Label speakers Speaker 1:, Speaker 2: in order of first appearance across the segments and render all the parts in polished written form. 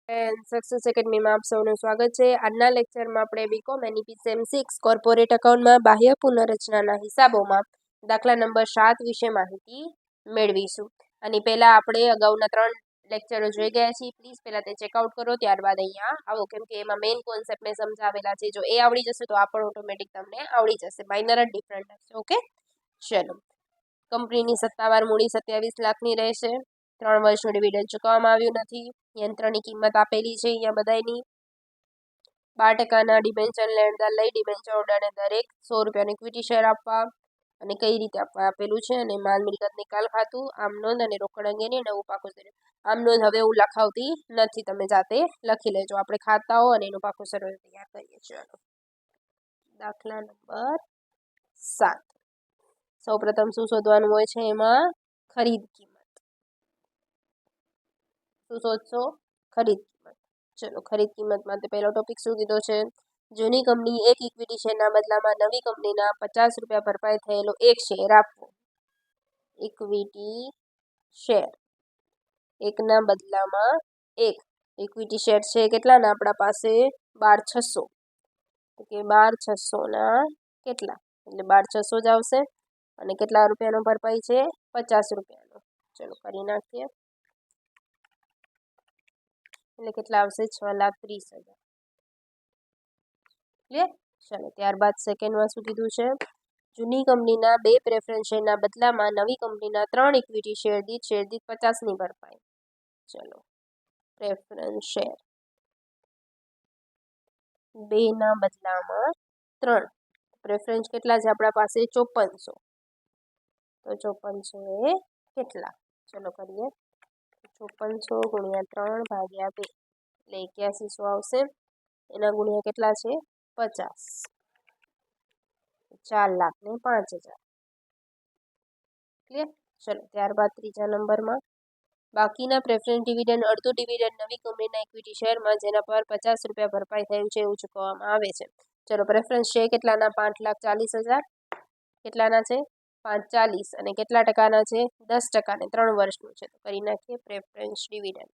Speaker 1: Success એકેડમીમાં આપ સૌનું સ્વાગત છે. આજના લેક્ચરમાં આપણે બીકોમ એનઈપી સેમ 6 કોર્પોરેટ એકાઉન્ટમાં બાહ્ય પુનર્રચનાના હિસાબોમાં દાખલા નંબર 7 વિશે માહિતી મેળવીશું. આની પહેલા આપણે અગાઉના 3 લેક્ચરો જોઈ ગયા છીએ. પ્લીઝ પહેલા તે ચેકઆઉટ કરો, ત્યારબાદ અહીંયા આવો, કેમ કે એમાં મેઇન કોન્સેપ્ટ મેં સમજાવેલા છે. જો એ આવડી જશે તો આ પણ ઓટોમેટિક તમને આવડી જશે. માઇનર જ ડિફરન્ટ હશે. ઓકે, ચલો. કંપનીની સત્તાવાર મૂડી 27 લાખની રહેશે. 3 વર્ષનું ડિવિડન્ડ ચૂકવવામાં આવ્યું નથી. યંત્રની કિંમત આપેલી છે અહીંયા બધાની. 12% ડિબેન્ચર લેણદાર લઈ ડિબેન્ચર હોલ્ડરને દરેક 100 રૂપિયાનું ઇક્વિટી શેર આપવા, અને કઈ રીતે આપવા આપેલું છે. અને માલ મિલકત નિકાલ ખાતું, આમ નોંધ અને રોકડ અંગેની નવું પાકું સર્વે. આમ નોંધ હવે હું લખાવતી નથી, તમે જાતે લખી લેજો. આપણે ખાતાઓ અને એનું પાકું સર્વે તૈયાર કરીએ છીએ. દાખલા નંબર 7. સૌપ્રથમ શું શોધવાનું હોય છે? એમાં ખરીદ કિંમત. શું શોધશો? ખરીદ કિંમત. ચલો, ખરીદ કિંમત માટે પહેલો ટોપિક શું કીધો છે? જૂની કંપની એક ઇક્વિટી શેરના બદલામાં નવી કંપનીના 50 રૂપિયા ભરપાઈ થયેલો એક શેર આપવો. ઇક્વિટી શેર એકના બદલામાં એક ઇક્વિટી શેર છે. કેટલાના આપણા પાસે? 12,600. તો કે 12,600 ના કેટલા? એટલે 12,600 જ આવશે. અને કેટલા રૂપિયાનો ભરપાઈ છે? 50 રૂપિયાનો. ચલો કરી નાખીએ. એટલે કેટલા આવશે? 6,30,000. ક્લિયર? ચાલો, ત્યારબાદ સેકન્ડમાં શું કીધું છે? જૂની કંપનીના 2 પ્રેફરન્સ શેરના બદલામાં નવી કંપનીના 3 ઇક્વિટી શેર દીઠ 50ની ભરપાઈ. ચલો, પ્રેફરન્સ શેર 2 ના બદલામાં 3. પ્રેફરન્સ કેટલા છે આપણા પાસે? 5400. તો 5400 એ કેટલા? ચલો કરીએ. 5400 ગુણ્યા 3 ભાગ્યા 2 એટલે 8100 આવશે. એના ગુણ્યા કેટલા છે? 50. 4,05,000. ક્લિયર? ચલો, ત્યારબાદ ત્રીજા નંબરમાં બાકીના પ્રેફરન્સ ડિવિડન્ડ અડધું ડિવિડન્ડ નવી કંપનીના ઇક્વિટી શેરમાં જેના પર 50 રૂપિયા ભરપાઈ થયું છે એવું ચૂકવવામાં આવે છે. ચલો, પ્રેફરન્સ શેર કેટલાના? 5,40,000. કેટલાના છે? 5,40. અને કેટલા ટકાના છે? 10%. ને 3 વર્ષનું છે. તો કરી નાખીએ. પ્રેફરન્સ ડિવિડન્ડ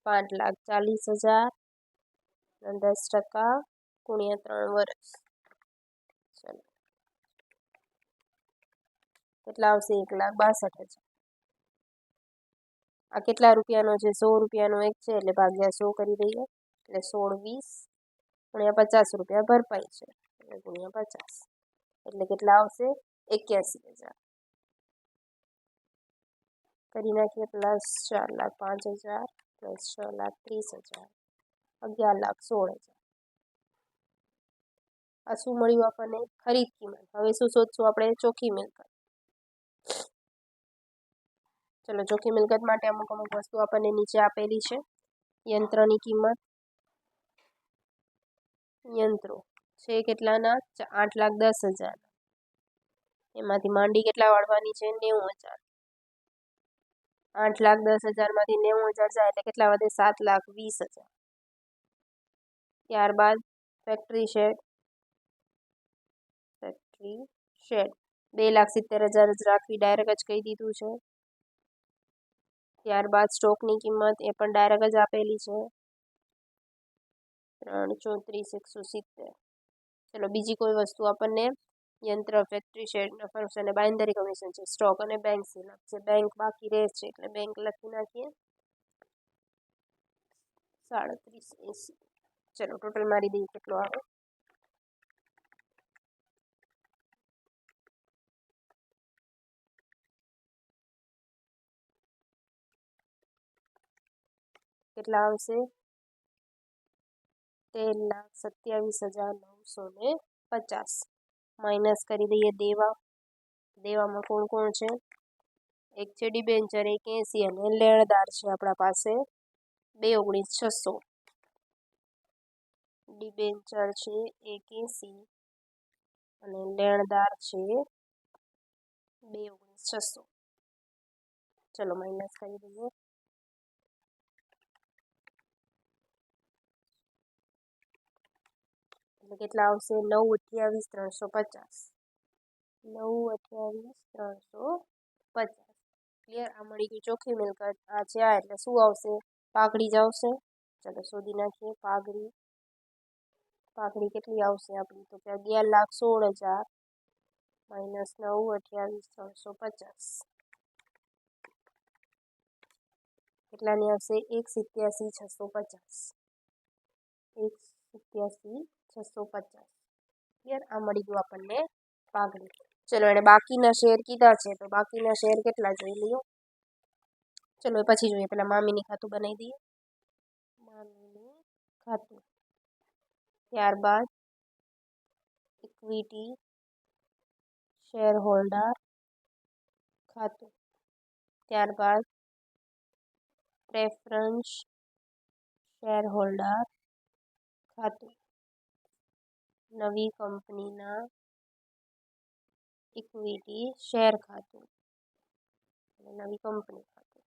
Speaker 1: 5,40,000 10% ગુણ્યા 3 વર્ષ. ચલો, કેટલા આવશે? 1,62,000. આ કેટલા રૂપિયાનો છે? 100 રૂપિયાનો એક છે, એટલે ભાગ્યા 100 કરી દઈએ. એટલે 16,20 ગુણ્યા 50 રૂપિયા ભરપાઈ છે, એટલે ગુણ્યા 50. એટલે કેટલા આવશે? 81,000. કરી નાખીએ. Plus 4,05,000 plus 6,30,000 11,16,000. આ શું મળ્યું આપણને? ખરીદ કિંમત. હવે શું શોધશું આપણે? ચોખ્ખી મિલકત. ચલો, ચોખ્ખી મિલકત માટે અમુક વસ્તુ આપણને નીચે આપેલી છે. યંત્રની કિંમત. યંત્રો છે કેટલાના? 8,10,000. એમાંથી માંડી કેટલા વાળવાની છે? 90,000. 8,10,000 માંથી 90,000 જાય એટલે કેટલા વધે? 7,20,000. ત્યારબાદ ફેક્ટરી શેડ. ફેક્ટરી શેડ 2,70,000 જ રાખવી, ડાયરેક્ટ જ કહી દીધું છે. ત્યારબાદ સ્ટોકની કિંમત એ પણ ડાયરેક્ટ જ આપેલી છે. 3,34,170. ચલો, બીજી કોઈ વસ્તુ આપણને યંત્ર, ફેક્ટરી શેડ, ફર્મ્સ અને બાંયધરી કમિશન છે. સ્ટોક અને બેંક સિલક છે. બેંક બાકી રહે છે એટલે બેંક લખી નાખીએ. 37,80. ચલો, ટોટલ મારી દઈએ કેટલો આવે. કેટલા આવશે? 13,27,950. માઇનસ કરી દઈએ દેવા. દેવામાં કોણ કોણ છે? એક છે ડિબેન્ચર 81 અને લેણદાર છે આપણા પાસે 2,19,600. ડિબેન્ચર છે 81 અને લેણદાર છે 2,19,600. ચલો, માઇનસ કરી દઈએ. એટલે કેટલા આવશે? 9,28,350. 9,28,350. ક્લિયર? આ મળી ગઈ ચોખ્ખી મિલકત. આ છે આ, એટલે શું આવશે? પાઘડી જ આવશે. ચલો શોધી નાખીએ. પાઘડી કેટલી આવશે આપણી? તો કે 11,16,000 માઇનસ 9, 28, 350. કેટલાની આવશે? 1,87,650. 1,87,650. ક્લિયર? આ મળી ગયું આપણને પાઘડી. ચલો એને બાકીના શેર કીધા છે, તો બાકીના શેર કેટલા જોઈ લ્યો. ચલો એ પછી જોઈએ. પેલા મામીની ખાતું બનાવી દઈએ. મામીની ખાતું, ત્યારબાદ ઇક્વિટી શેર હોલ્ડર ખાતું, ત્યારબાદ પ્રેફરન્સ શેર હોલ્ડર ખાતું, નવી કંપનીના ઇક્વિટી શેર ખાતું અને નવી કંપની ખાતું.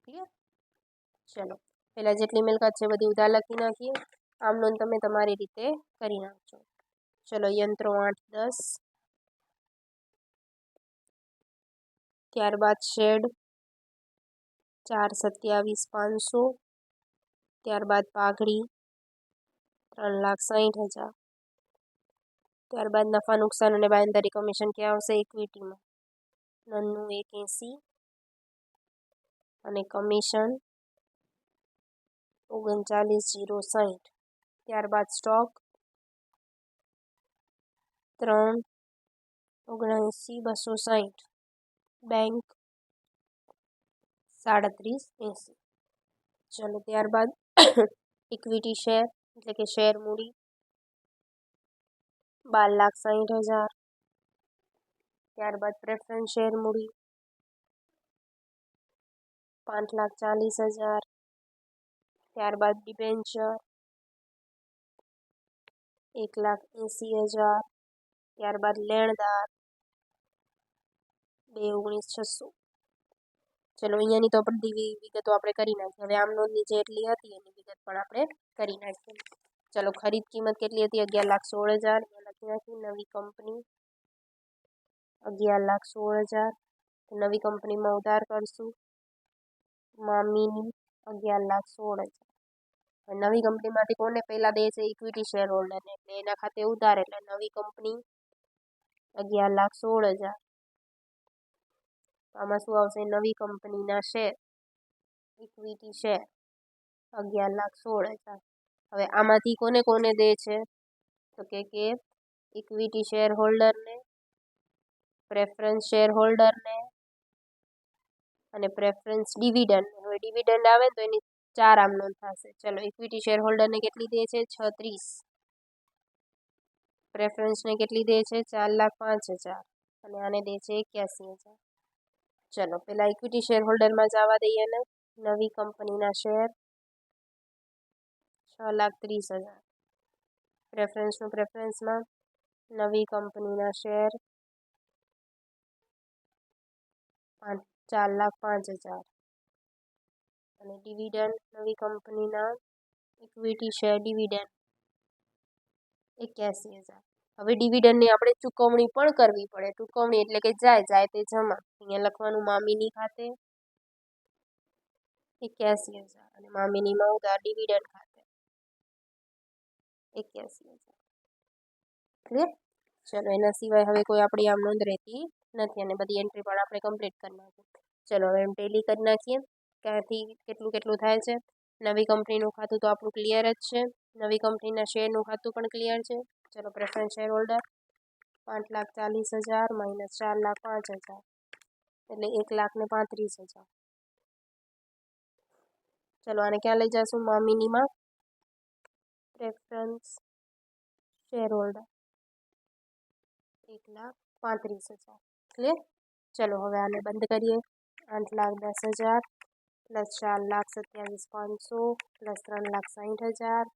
Speaker 1: ક્લિયર? ચલો પહેલાં જેટલી મિલકત છે બધી ઉધાર લખી નાખીએ. આમ નોંધ તમે તમારી રીતે કરી નાખજો. ચલો યંત્રો 8-10, ત્યારબાદ શેડ 4,27,500, ત્યારબાદ પાઘડી 3,60,000, ત્યારબાદ નફા નુકસાન અને બાંયધરી કમિશન ક્યાં આવશે? ઇક્વિટીમાં 99,180 અને કમિશન 39,060. ત્યારબાદ સ્ટોક 3,79,260, બેંક 37,80. ચલો ત્યારબાદ ઇક્વિટી શેર એટલે કે શેર મૂડી 12,60,000, ત્યારબાદ પ્રેફરન્સ શેર મૂડી 5,40,000, ત્યારબાદ ડિબેન્ચર 1,80,000, ત્યારબાદ લેણદાર 2,19,600. ચલો અહીંયાની તો બધી વિગતો આપણે કરી નાખીએ. હવે આમ નોંધની જે એટલી હતી એની વિગત પણ આપણે કરી નાખીએ. ચલો ખરીદ કિંમત કેટલી હતી? 11,16,000. લખી નાખી. નવી કંપની 11,16,000. નવી કંપનીમાં ઉધાર કરશું મામીની 11,16,000. નવી કંપનીમાંથી કોને પહેલા દે છે? ઇક્વિટી શેર હોલ્ડરને, એટલે એના ખાતે ઉધાર, એટલે નવી કંપની 11,16,000. આમાં શું આવશે? નવી કંપનીના શેર, ઇક્વિટી શેર 11,16,000. હવે આમાંથી કોને કોને દે છે? તો કે ઇક્વિટી શેર હોલ્ડરને, પ્રેફરન્સ શેર હોલ્ડરને અને પ્રેફરન્સ ડિવિડન્ડ. હવે ડિવિડન્ડ આવે તો એની 4 આમ નોંધ થશે. ચલો ઇક્વિટી શેર હોલ્ડરને કેટલી દે છે? 36. પ્રેફરન્સને કેટલી દે છે? 4,05,000 અને આને દે છે 81,000. ચલો પેલા ઇક્વિટી શેર હોલ્ડરમાં જવા દઈએ ને. નવી કંપનીના શેર 6,30,000. પ્રેફરન્સમાં નવી કંપનીના શેર 4,05,000 અને ડિવિડન્ડ નવી કંપનીના ઇક્વિટી શેર ડિવિડન્ડ 81,000. હવે ડિવિડન્ડની આપણે ચૂકવણી પણ કરવી પડે. ચૂકવણી એટલે કે જાય તે જમા. અહીંયા લખવાનું મામીની ખાતે 81,000 અને મામીનીમાં ઉધાર ડિવિડન્ડ ખાતે 81,000. ક્લિયર? ચલો એના સિવાય હવે કોઈ આપણી આમ નોંધ રહેતી નથી અને બધી એન્ટ્રી પણ આપણે કમ્પ્લીટ કરી નાખીએ. ચલો હવે એમ ટેલી કરી નાખીએ ક્યાંથી કેટલું થાય છે. નવી કંપનીનું ખાતું તો આપણું ક્લિયર જ છે. નવી કંપનીના શેરનું ખાતું પણ ક્લિયર છે. ચલો પ્રેફરન્સ શેર હોલ્ડર 5,40,000 માઇનસ 4,05,000 એટલે 1,35,000. ચલો આને ક્યાં લઈ જશું? મામીનીમાં પ્રેફરન્સ શેર હોલ્ડર 1,35,000. ક્લિયર? ચલો હવે આને બંધ કરીએ. 8,10,000 plus 4,27,500 plus 3,60,000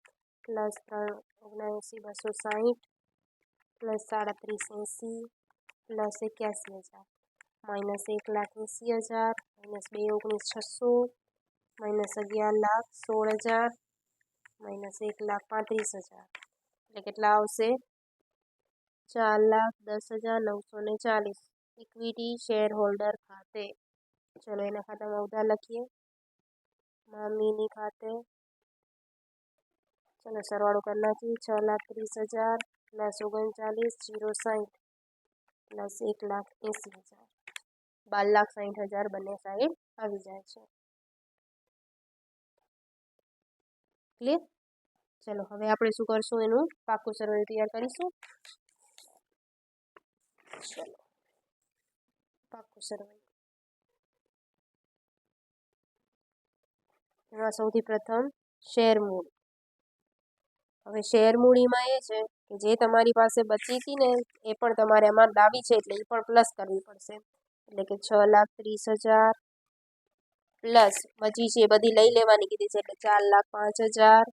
Speaker 1: plus 3,79,260 plus 37,80 plus 81,000 minus 1,80,000 minus 2,19,600 minus 11,16,000 minus 1,35,000 એટલે કેટલા આવશે? 4,10,940. ઇક્વિટી શેર હોલ્ડર ખાતે. ચલો એના ખાતામાં ઉધાર લખીએ. મામીની ખાતે. ચલો સરવાળો કરી નાખીએ. 6,30,000 પ્લસ 39,060 પ્લસ 1,80,000 12,60,000 બંને સાઈડ આવી જાય છે. ક્લિયર? ચલો હવે આપણે શું કરશું, એનું પાકું સરવાળો તૈયાર કરીશું. ચલો પાકું સરવાળો. એમાં સૌથી પ્રથમ શેર મૂડી. હવે શેર મૂડીમાં એ છે કે જે તમારી પાસે બચી હતી ને એ પણ તમારે આમાં લાવી છે એટલે એ પણ પ્લસ કરવી પડશે. એટલે કે 6,30,000 પ્લસ બચી છે એ બધી લઈ લેવાની કીધી છે એટલે 4,05,000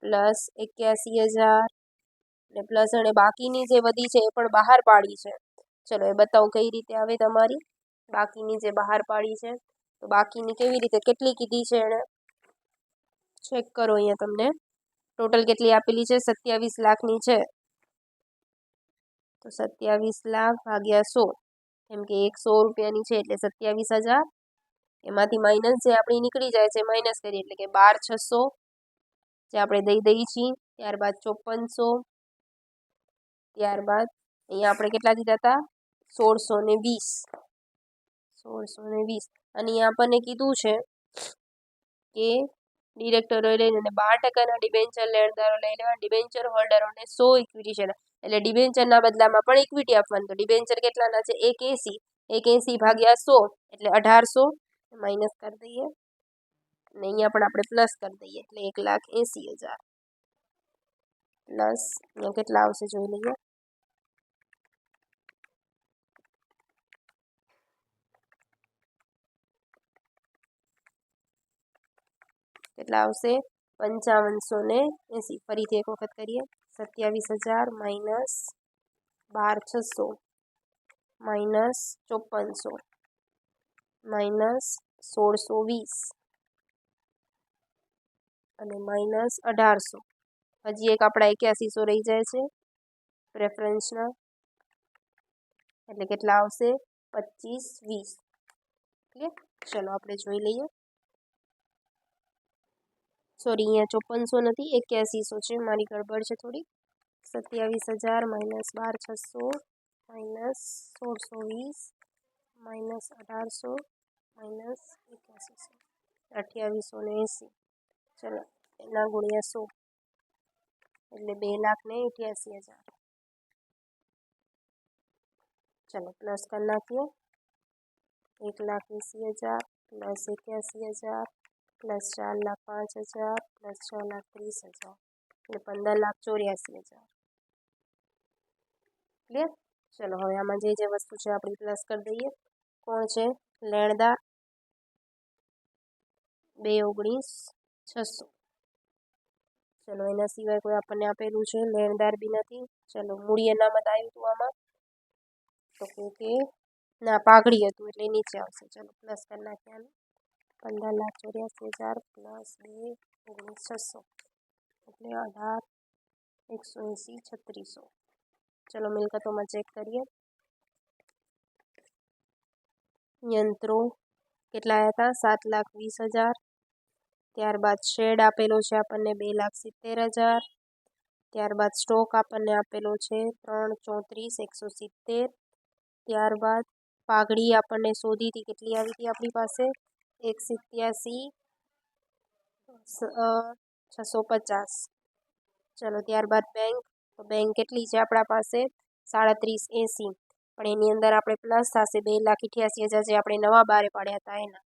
Speaker 1: પ્લસ 81,000 ને પ્લસ અને બાકીની જે વધી છે એ પણ બહાર પાડી છે. ચલો એ બતાવું કઈ રીતે આવે તમારી બાકીની જે બહાર પાડી છે. તો બાકીની કેવી રીતે, કેટલી કીધી છે એણે, ચેક કરો અહીંયા તમને ટોટલ કેટલી આપેલી છે, 27 લાખની છે. તો 27 લાખ ભાગ્યા 100, કેમ કે 100 રૂપિયાની છે એટલે 27,000. એમાંથી માઇનસ જે આપણી નીકળી જાય છે માઇનસ કરીએ એટલે કે 12,600 જે આપણે દઈ દઈએ છીએ. ત્યારબાદ 5400, ત્યારબાદ અહીંયા આપણે કેટલા દીધા હતા, 1620. 1620 અને અહીંયા આપણને કીધું છે કે ડિરેક્ટરોએ લઈને 12% ડિબેન્ચર લેણદારો લઈ લેવા, ડિબેન્ચર હોલ્ડરોને 100 ઇક્વિટી શેર એટલે ડિબેન્ચરના બદલામાં પણ ઇક્વિટી આપવાની. તો ડિબેન્ચર કેટલાના છે, 180. 180 ભાગ્યા 100 એટલે 1800 માઇનસ કરી દઈએ અને અહીંયા પણ આપણે પ્લસ કરી દઈએ એટલે 1,80,000 પ્લસ અહીંયા કેટલા આવશે જોઈ લઈએ. કેટલા આવશે, 5580. ફરીથી એક વખત કરીએ. 27,000 માઇનસ 12,600 માઇનસ 5400 માઇનસ 1620 અને માઇનસ 1800. હજી એક આપણા 8100 રહી જાય છે પ્રેફરન્સના એટલે કેટલા આવશે, 2520. ક્લિયર? ચલો આપણે જોઈ લઈએ. સોરી અહીંયા 5400 નથી 8100 છે, મારી ગડબડ છે થોડી. 27,000 માઇનસ 12,600 માઇનસ 1620 માઇનસ 1800 માઇનસ 8100 2880. ચલો એના ગુણ્યા 100 એટલે 2,88,000. ચલો પ્લસ કરી નાખીએ. 1,80,000 પ્લસ 81,000 પ્લસ 4,05,000 પ્લસ 6,30,000 એટલે 15,84,000. ક્લિયર? ચલો હવે આમાં જે વસ્તુ છે આપણી પ્લસ કરી દઈએ. કોણ છે, લેણદાર 2,19,600. ચલો એના સિવાય કોઈ આપણને આપેલું છે, લેણદાર બી નથી. ચલો મૂડી અનામત આવ્યું હતું આમાં તો કે ના પાઘડી હતું એટલે નીચે આવશે. ચલો પ્લસ કરી નાખ્યા. 15,84,000 પ્લસ 2,19,600 એટલે 18,180, 3600. ચલો મિલકતોમાં ચેક કરીએ. યંત્રો કેટલા આવ્યા હતા, 7,20,000. ત્યારબાદ શેડ આપેલો છે આપણને 2,70,000. ત્યારબાદ સ્ટોક આપણને આપેલો છે 3,34,170. ત્યારબાદ પાઘડી આપણને શોધી હતી, કેટલી આવી હતી આપણી પાસે, 1,87,650. ચલો ત્યારબાદ બેંક, તો બેંક કેટલી છે આપણા પાસે, 37,80. પણ એની અંદર આપણે પ્લસ થશે 2,88,000 જે આપણે નવા બારે પાડ્યા હતા એના.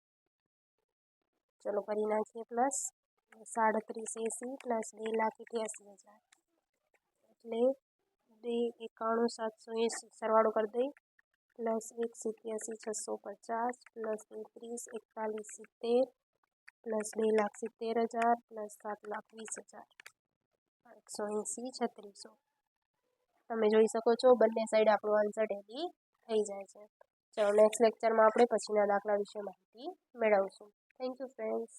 Speaker 1: ચલો કરી નાખીએ પ્લસ. 37,80 પ્લસ 2,88,000 એટલે 2,91,780 સરવાળો કરી દઈ પ્લસ 1,87,650 પ્લસ 33,41,70 પ્લસ 2,70,000 પ્લસ 7,20,000 180, 3600. તમે જોઈ શકો છો બંને સાઈડ આપણો આન્સર ટેલી થઈ જાય છે. ચલો નેક્સ્ટ લેક્ચરમાં આપણે પછીના દાખલા વિશે માહિતી મેળવશું. Thank you friends.